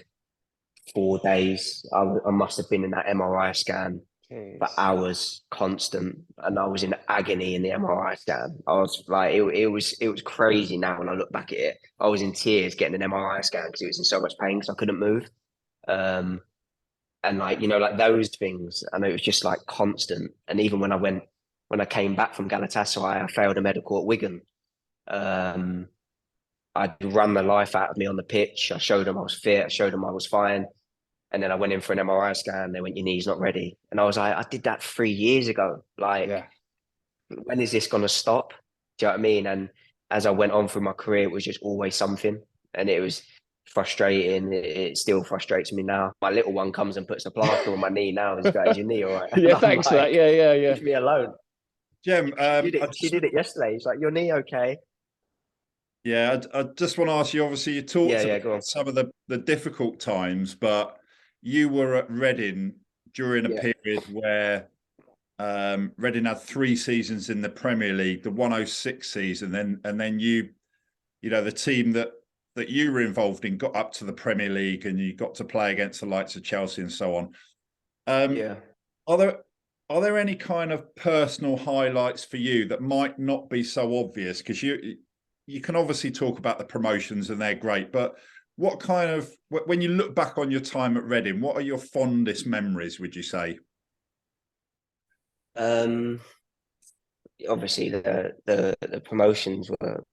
4 days. I must have been in that MRI scan for hours, constant, and I was in agony in the MRI scan. I was like, it was crazy. Now when I look back at it, I was in tears getting an MRI scan because it was in so much pain because I couldn't move. And like, like those things, and it was just like constant. And even when I came back from Galatasaray, I failed a medical at Wigan. I'd run the life out of me on the pitch. I showed them I was fit. I showed them I was fine. And then I went in for an MRI scan. They went, your knee's not ready. And I was like, I did that 3 years ago. Like, when is this going to stop? Do you know what I mean? And as I went on through my career, it was just always something. And it was frustrating. It still frustrates me now. My little one comes and puts a plaster on my knee now. He's got, is your knee all right? Yeah, thanks for that. Yeah. Leave me alone. Jem, she did it yesterday. He's like, your knee okay? Yeah, I just want to ask you, obviously you talked about some of the difficult times, but you were at Reading during a period where Reading had 3 seasons in the Premier League, the 106 season, and then the team that you were involved in got up to the Premier League, and you got to play against the likes of Chelsea and so on. Are there any kind of personal highlights for you that might not be so obvious? Because you can obviously talk about the promotions and they're great, but what kind of, when you look back on your time at Reading, what are your fondest memories, would you say? Obviously the promotions were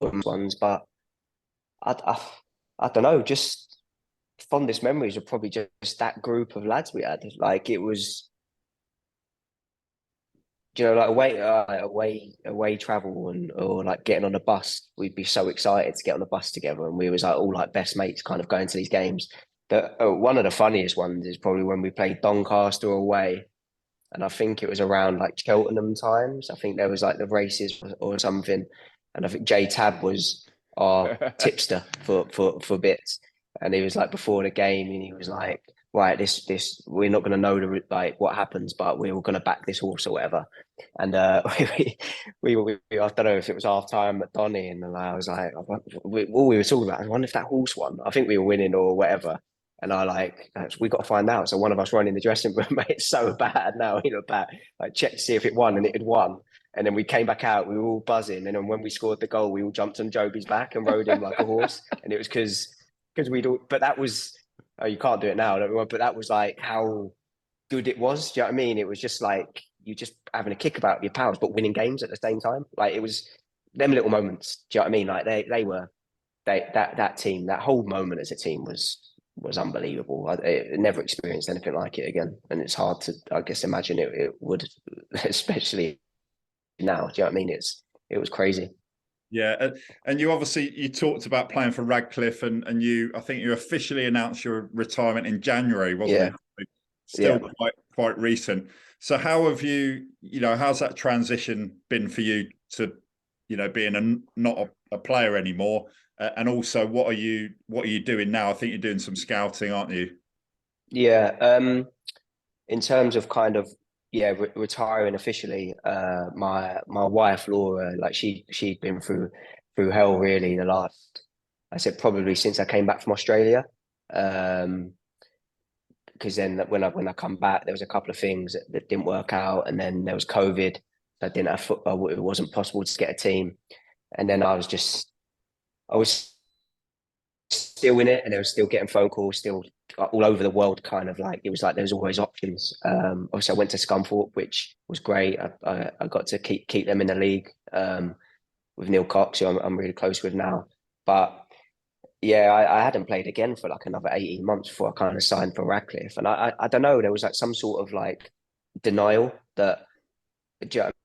ones, but I don't know, just fondest memories are probably just that group of lads we had. Like, it was, like away travel or like getting on a bus. We'd be so excited to get on a bus together, and we was like all like best mates, kind of going to these games. One of the funniest ones is probably when we played Doncaster away, and I think it was around like Cheltenham times. I think there was like the races or something, and I think J Tab was our tipster for bits, and he was like before the game, and he was like, right, this we're not going to know like what happens, but we're all going to back this horse or whatever. And we I don't know if it was half time at Donny, and I was like, all we were talking about, I wonder if that horse won. I think we were winning or whatever. And we got to find out. So one of us ran in the dressing room, mate, it's so bad now, like check to see if it won, and it had won. And then we came back out, we were all buzzing. And then when we scored the goal, we all jumped on Joby's back and rode him like a horse. And it was because we'd all, but that was, oh, you can't do it now, but that was like how good it was. Do you know what I mean? It was just like you just having a kick about your pals, but winning games at the same time. Like, it was them little moments. Do you know what I mean? Like that team, that whole moment as a team was unbelievable. I never experienced anything like it again, and it's hard to, I guess, imagine it would, especially now. Do you know what I mean? It was crazy. Yeah, and you talked about playing for Radcliffe, and I think you officially announced your retirement in January, wasn't it? Still quite recent. So how have how's that transition been for you to, being not a player anymore? And also, what are you doing now? I think you're doing some scouting, aren't you? Yeah. In terms of kind of retiring officially, my wife Laura, like she'd been through hell really the last, I said probably since I came back from Australia. Because then when I come back, there was a couple of things that didn't work out, and then there was COVID. I didn't have football. It wasn't possible to get a team, and then I was still in it, and they were still getting phone calls, still all over the world. Kind of like it was like there was always options. Obviously, I went to Scunthorpe, which was great. I got to keep them in the league with Neil Cox, who I'm really close with now. But yeah, I hadn't played again for like another 18 months before I kind of signed for Radcliffe, and I don't know, there was like some sort of like denial that, do you know what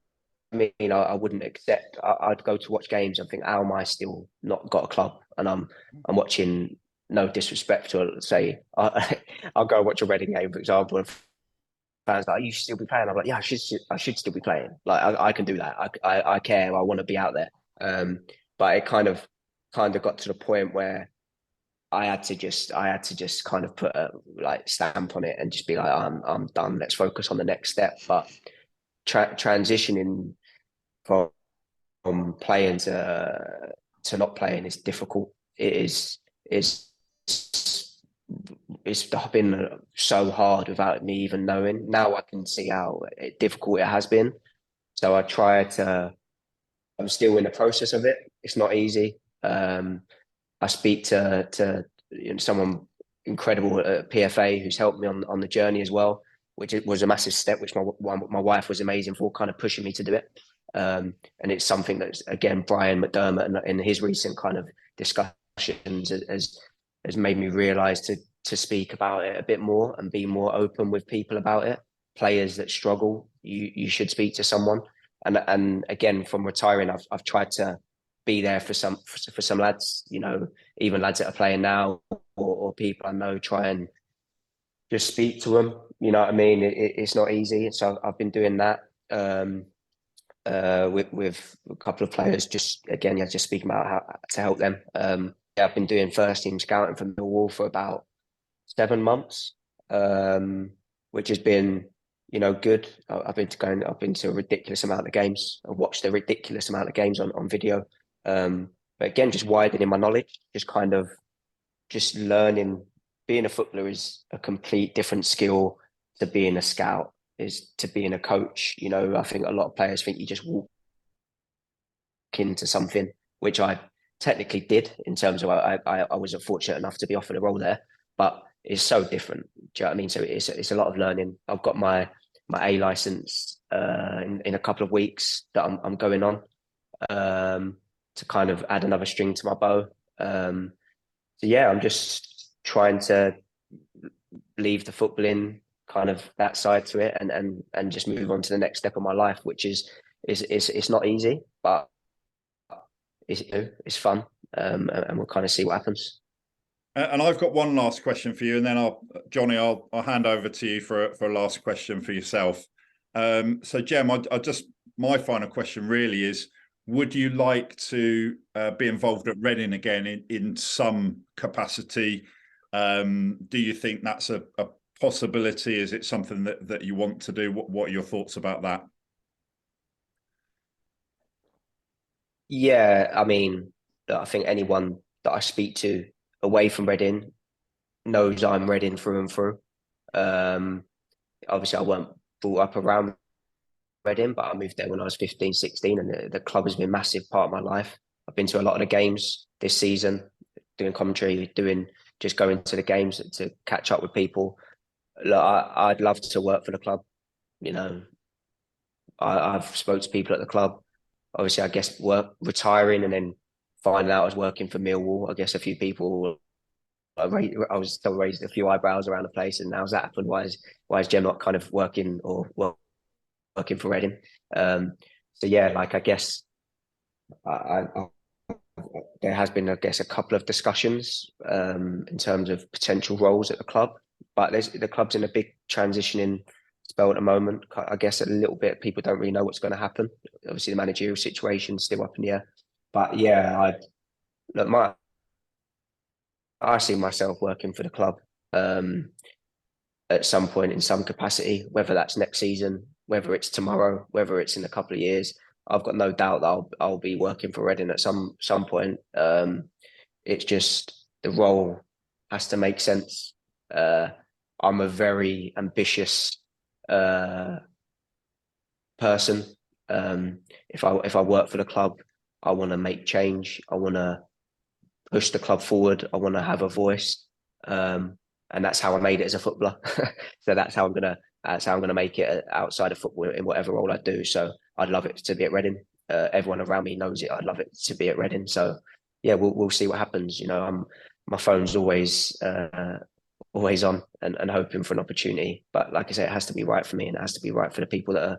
I mean, I wouldn't accept. I'd go to watch games and think, how am I still not got a club? And I'm watching. No disrespect to say, I'll go watch a Reading game, for example, and fans like, you should still be playing. I'm like, yeah, I should still be playing. Like I can do that. I care. I want to be out there. But it kind of got to the point where I had to just kind of put a like stamp on it and just be like, I'm done. Let's focus on the next step. But transitioning from playing to not playing is difficult. It's been so hard without me even knowing. Now I can see how difficult it has been. So I'm still in the process of it. It's not easy. I speak to someone incredible at PFA who's helped me on the journey as well, which was a massive step, which my wife was amazing for, kind of pushing me to do it. And it's something that's, again, Bryan McDermott in his recent kind of discussions has made me realise to speak about it a bit more and be more open with people about it. Players that struggle, you should speak to someone. And again, from retiring, I've tried to be there for some lads, even lads that are playing now or people I know, try and just speak to them. You know what I mean? It's not easy. So I've been doing that with a couple of players, just speaking about how to help them. I've been doing first team scouting for Millwall for about 7 months, which has been, good. I've been to a ridiculous amount of games. I've watched a ridiculous amount of games on video. But again, just widening my knowledge, just learning. Being a footballer is a complete different skill to being a scout, is to being a coach. I think a lot of players think you just walk into something, which I technically did in terms of I wasn't fortunate enough to be offered a role there, but it's so different. Do you know what I mean? So it's a lot of learning. I've got my A license in a couple of weeks that I'm going on to kind of add another string to my bow. So yeah, I'm just trying to leave the footballing kind of that side to it and just move on to the next step of my life, which is it's not easy, but it's fun, and we'll kind of see what happens. And I've got one last question for you, and then Johnny, I'll hand over to you for a last question for yourself. So Jem, my final question really is: would you like to be involved at Reading again in some capacity? Do you think that's a possibility? Is it something that you want to do? What are your thoughts about that? Yeah, I mean, I think anyone that I speak to away from Reading knows I'm Reading through and through. Obviously, I weren't brought up around Reading, but I moved there when I was 15, 16, and the club has been a massive part of my life. I've been to a lot of the games this season, doing commentary, just going to the games to catch up with people. Look, I'd love to work for the club. I've spoke to people at the club. Obviously, I guess retiring and then finding out I was working for Millwall. I guess a few people, I was still raising a few eyebrows around the place, and how's that happened? Why is Jem not kind of working for Reading? So yeah, like I guess there has been, I guess, a couple of discussions in terms of potential roles at the club, but the club's in a big transitioning spell at the moment. I guess a little bit people don't really know what's going to happen. Obviously, the managerial situation's still up in the air. But yeah, I see myself working for the club at some point in some capacity, whether that's next season, whether it's tomorrow, whether it's in a couple of years. I've got no doubt that I'll be working for Reading at some point. It's just the role has to make sense. I'm a very ambitious person. If I work for the club, I want to make change. I want to push the club forward. I want to have a voice, and that's how I made it as a footballer. So that's how I'm gonna make it outside of football in whatever role I do. So I'd love it to be at Reading. Everyone around me knows it. I'd love it to be at Reading. So yeah, we'll see what happens. My phone's always on and hoping for an opportunity. But like I say, it has to be right for me, and it has to be right for the people that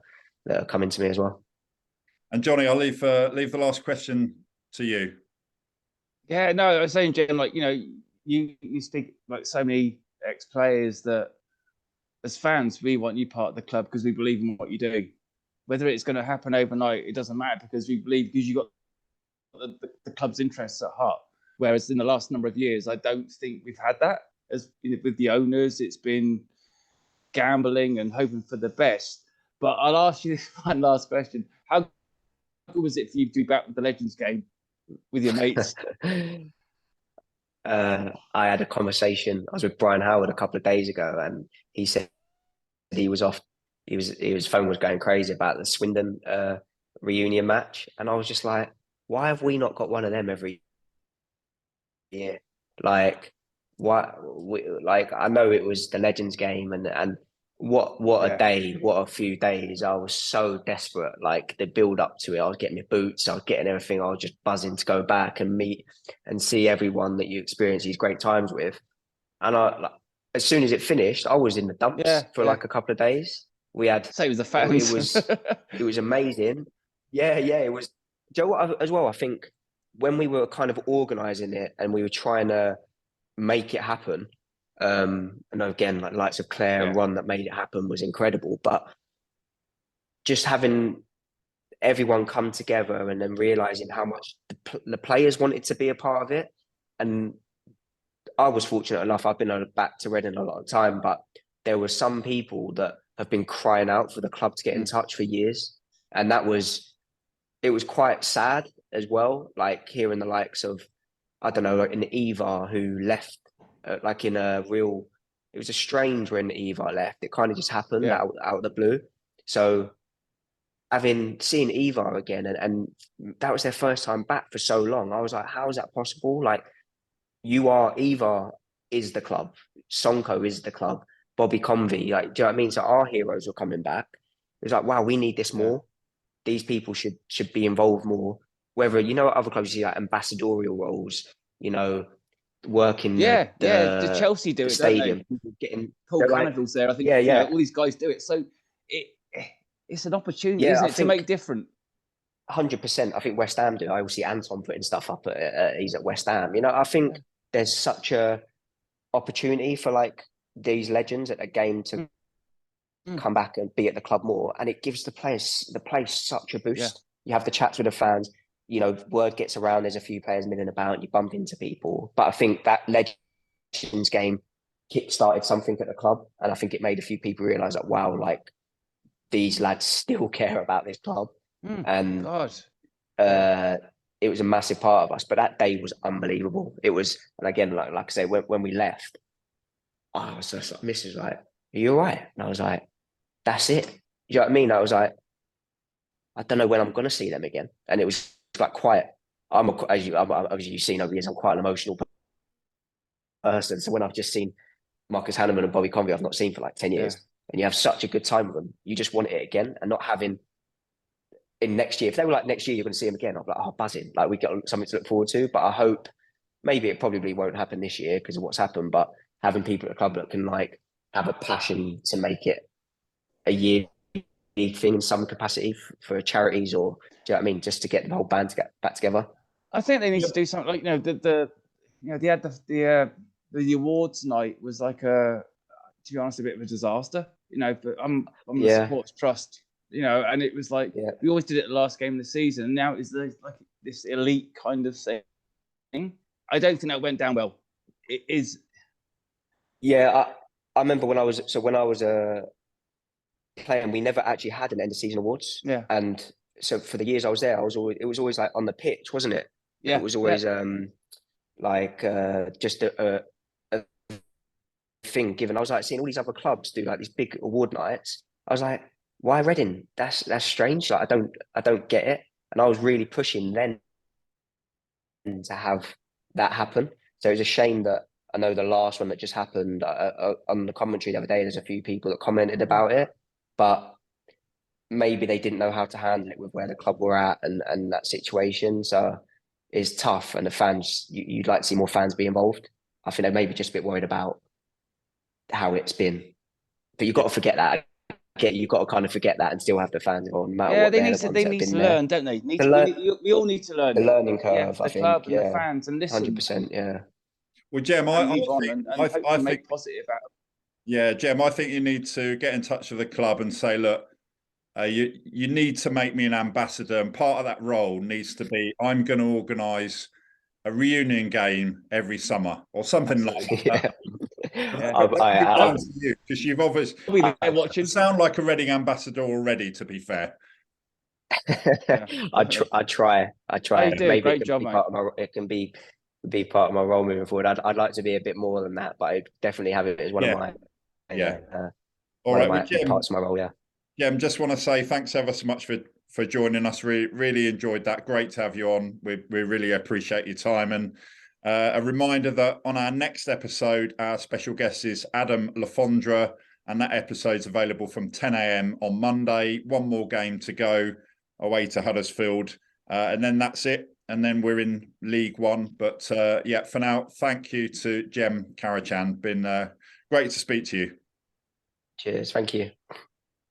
are coming to me as well. And Johnny, I'll leave the last question to you. Yeah, no, I was saying, Jem, like, you speak like so many ex-players that as fans, we want you part of the club because we believe in what you do. Whether it's going to happen overnight, it doesn't matter because we believe because you've got the club's interests at heart. Whereas in the last number of years, I don't think we've had that. As with the owners, it's been gambling and hoping for the best. But I'll ask you this one last question. How good was it for you to be back with the Legends game with your mates? I had a conversation. I was with Bryan a couple of days ago, and he said he was off. His phone was going crazy about the Swindon reunion match, and I was just like, why have we not got one of them every year? Like, why? I know it was the Legends game, and what a day, what a few days. I was so desperate. Like the build up to it, I was getting my boots, I was getting everything. I was just buzzing to go back and meet and see everyone that you experience these great times with. And as soon as it finished, I was in the dumps for like a couple of days. We had same as the fans. It was amazing. Yeah, it was. Do you know what, as well? I think when we were kind of organising it and we were trying to make it happen. And again, like likes of Claire and Ron that made it happen was incredible. But just having everyone come together and then realising how much the players wanted to be a part of it. And I was fortunate enough, I've been back to Reading a lot of time, but there were some people that have been crying out for the club to get in touch for years. And it was quite sad as well, like hearing the likes of, I don't know, like in Eva who left, it was a strange when Eva left. It kind of just happened out of the blue. So seen Eva again, and that was their first time back for so long. I was like, how is that possible? Like, Eva is the club, Sonko is the club, Bobby Convey, like, do you know what I mean? So our heroes were coming back. It was like, wow, we need this more. These people should be involved more. Whether, other clubs you see like ambassadorial roles, working the Chelsea do the it, stadium, don't they? getting Paul Cannavale's there. I think all these guys do it. So it's an opportunity, isn't it, to make different? 100%. I think West Ham do. I will see Anton putting stuff up. He's at West Ham. I think there's such a opportunity for like these legends at a game to come back and be at the club more, and it gives the place such a boost. You have the chats with the fans. Word gets around. There's a few players milling about. You bump into people, but I think that Legends game kick-started something at the club, and I think it made a few people realise that wow, like these lads still care about this club, and it was a massive part of us. But that day was unbelievable. It was, and again, like I say, when we left, I was just like, Mrs. like, "Are you all right?" And I was like, "That's it." You know what I mean? I was like, I don't know when I'm going to see them again, and it was like quiet. As you've seen over the years, I'm quite an emotional person. So when I've just seen Marcus Hanneman and Bobby Convey, I've not seen for like 10 years, and you have such a good time with them, you just want it again, and not having in next year. If they were like next year, you're going to see them again. I'm like, oh, buzzing! Like we got something to look forward to. But I hope maybe it probably won't happen this year because of what's happened. But having people at the club that can like have a passion to make it a year thing in some capacity for charities, or do you know what I mean, just to get the whole band to get back together. I think they need to do something like they had the awards night was like to be honest, a bit of a disaster. But I'm the Supporters Trust, and it was like we always did it the last game of the season, and now it's like this elite kind of thing. I don't think that went down well. It is. Yeah, I remember when I was playing, we never actually had an end of season awards. Yeah. And so for the years I was there, it was always like on the pitch, wasn't it? Yeah. It was always just a thing given. I was like seeing all these other clubs do like these big award nights. I was like, why Reading? That's strange. Like I don't get it. And I was really pushing then to have that happen. So it's a shame that I know the last one that just happened on the commentary the other day, there's a few people that commented about it, but maybe they didn't know how to handle it with where the club were at and that situation. So it's tough. And the fans, you'd like to see more fans be involved. I think they're maybe just a bit worried about how it's been. But you've got to forget that. You've got to kind of forget that and still have the fans involved. No matter what, they need to learn, don't they? We all need to learn. The learning curve, the I club think, and the fans, and listen. 100%, yeah. Well, Jem, I think make positive out. Yeah, Jem, I think you need to get in touch with the club and say, look, you need to make me an ambassador, and part of that role needs to be I'm going to organise a reunion game every summer or something like that. Because you've obviously watching. sound like a Reading ambassador already. To be fair, I try. Maybe great job, mate. It can be part of my role moving forward. I'd like to be a bit more than that, but I definitely have it as one of my all right, parts of my role. Yeah, just want to say thanks ever so much for joining us. We really enjoyed that. Great to have you on. We really appreciate your time. And a reminder that on our next episode, our special guest is Adam Lafondra, and that episode's available from 10 a.m. on Monday. One more game to go away to Huddersfield. And then that's it. And then we're in League One. But for now, thank you to Jem Karacan. Been great to speak to you. Cheers. Thank you.